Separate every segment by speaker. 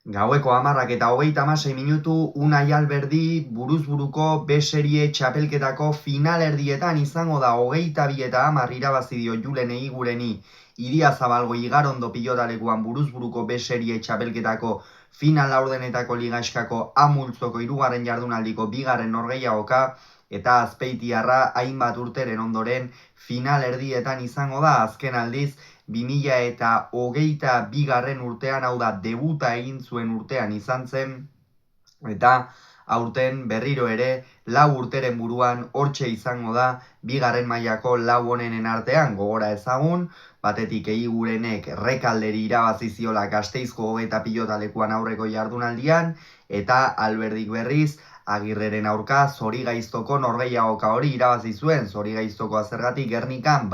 Speaker 1: Gaueko 10:26 Unai Alberdi buruz-buruko B serie txapelketako finalerdietan izango da 22:10 irabazi dio Julen Eguigureni Idiazabalgo Igarondo pilotalekuan buruz-buruko B serie txapelketako final laurdenetako ligaxkako A-multzoko 3. jardunaldiko 2. norgehiagoka eta azpeitiarra hainbat urteren ondoren finalerdietan izango da azken aldiz 2022 urtean, hau da, debuta egin zuen urtean izan zen, eta aurten berriro ere 4 urteren buruan hortxe izango da 2. mailako 4 onenen artean. Gogora ezagun, batetik Eguigurenek Rekalderi irabazi ziola Gasteizko hogeta pilotalekuan aurreko jardunaldian, eta Alberdik berriz Agirreren aurka Zorigaiztoko norgehiagoka hori irabazi zuen. Zorigaiztokoa zergatik Gernikan,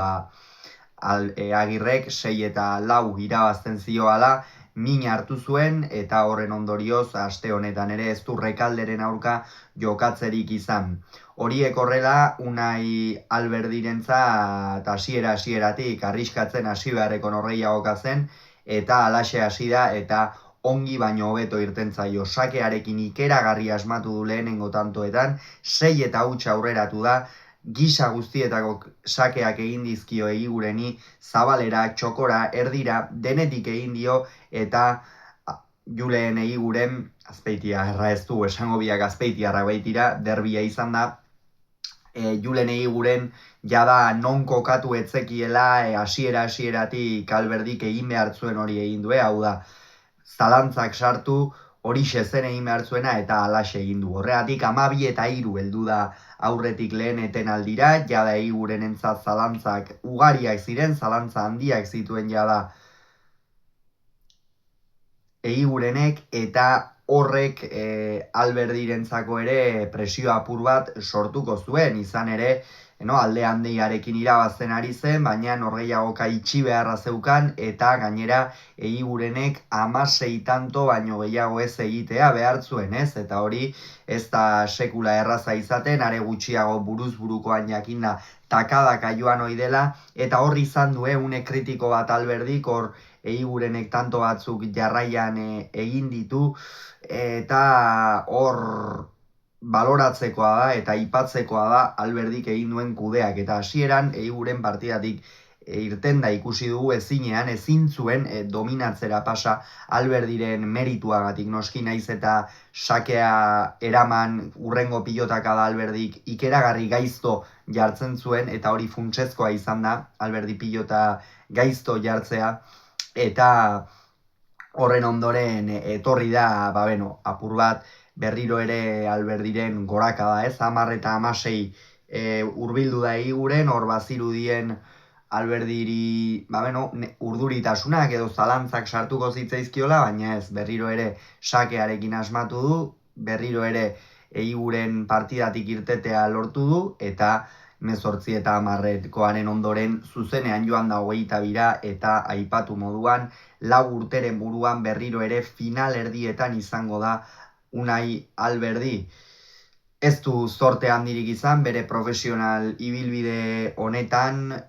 Speaker 1: Agirrek 6-4 irabazten zioala min hartu zuen, eta horren ondorioz aste honetan ere ez du Rekalderen aurka jokatzerik izan. Horiek horrela, Unai Alberdirentzat hasieratik arriskatzen hasi beharreko norgehiagoka zen, eta halaxe hasi da, eta ongi baino hobeto irten zaio. Sakearekin ikeragarri asmatu du lehenengo tantoetan, 6-0 aurreratu da, gisa guztietako sakeak egin dizkio Eguigureni, zabalera, txokora, erdira, denetik egin dio, eta Julen Eguiguren, azpeitiarra ez du, esango biak azpeitiarra baitira, derbia izan da, Julen Eguiguren jada non kokatu etzekiela, hasieratik Alberdik egin behar zuen hori egin du, hau da, zalantzak sartu, horixe zen egin behar zuena, eta halaxe egin du. Horregatik 12-3 heldu da aurretik lehen etenaldira, jada Eguigurenentzat zalantzak ugariak ziren, zalantza handiak zituen jada Eguigurenek, eta horrek Alberdirentzako ere presio apur bat sortuko zuen, izan ere, alde handiarekin irabazten ari zen, baina norgehiagoka itxi beharra zeukan, eta gainera Eguigurenek 16 tanto baino gehiago ez egitea behar zuen, ez? Eta hori ez da sekula erraza izaten, are gutxiago buruz-burukoan jakinda takadaka joan ohi dela, eta hor izan du une kritiko bat Alberdik, hor Eguigurenek tanto batzuk jarraian egin ditu, eta hor baloratzekoa da eta aipatzekoa da Alberdik egin duen kudeak, eta hasieran Eguiguren partidatik irten da ikusi dugu ezin zuen dominatzera pasa Alberdiren merituagatik, noski naiz eta sakea eraman urrengo pilotaka da Alberdik ikeragarri gaizto jartzen zuen, eta hori funtsezkoa izan da Alberdi pilota gaizto jartzea, eta horren ondoren etorri da, apur bat berriro ere Alberdiren gorakada, ez? 10 eta 16 hurbildu da Eguiguren, hor bazirudien Alberdiri, urduritasunak edo zalantzak sartuko zitzaizkiola, baina ez, berriro ere sakearekin asmatu du, berriro ere Eguiguren partidatik irtetea lortu du, eta 18-10 ondoren zuzenean joan da 22, eta aipatu moduan 4 urteren buruan berriro ere finalerdietan izango da Unai Alberdi. Ez du zorte handirik izan, bere profesional ibilbide honetan,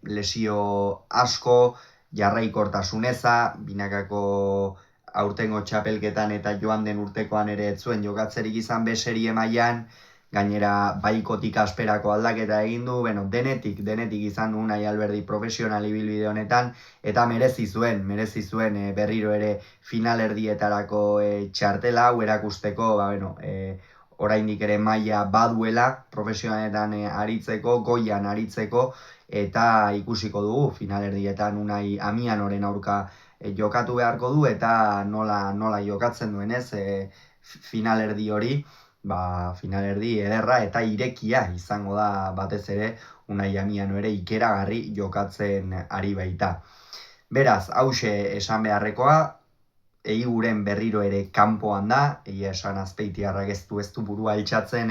Speaker 1: lesio asko, jarraikortasuneza, binakako aurtengo txapelketan eta joan den urtekoan ere ez zuen jokatzerik izan B serie mailan, gainera baikotik asperako aldaketa egin du, denetik izan du Unai Alberdi profesional ibilbide honetan, eta merezi zuen berriro ere finalerdietarako txartela, hau erakusteko, oraindik ere maila baduela profesionaletan aritzeko, goian aritzeko, eta ikusiko dugu finalerdietan Unai Amianoren aurka jokatu beharko du, eta nola jokatzen duen, ez? Finalerdi hori, finalerdi ederra eta irekia izango da, batez ere Unai Amiano ere ikeragarri jokatzen ari baita. Beraz, hause esan beharrekoa, Eguiguren berriro ere kanpoan da, egia esan azpeitiarrak ez du burua altxatzen,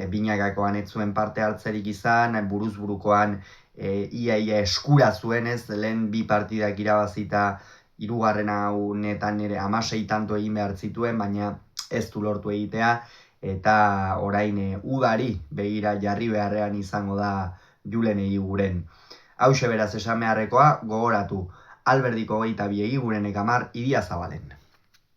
Speaker 1: binakakoan ez zuen parte hartzerik izan, buruz-burukoan ia eskura zuen, ez, lehen 2 partidak irabazita 3. honetan ere 16 tanto egin behar zituen, baina ez du lortu egitea, eta orain udari begira jarri beharrean izango da Julen Eguiguren. Hauxe beraz esan beharrekoa, gogoratu, Alberdiko 22, Eguigurenek 10, Idiazabalen.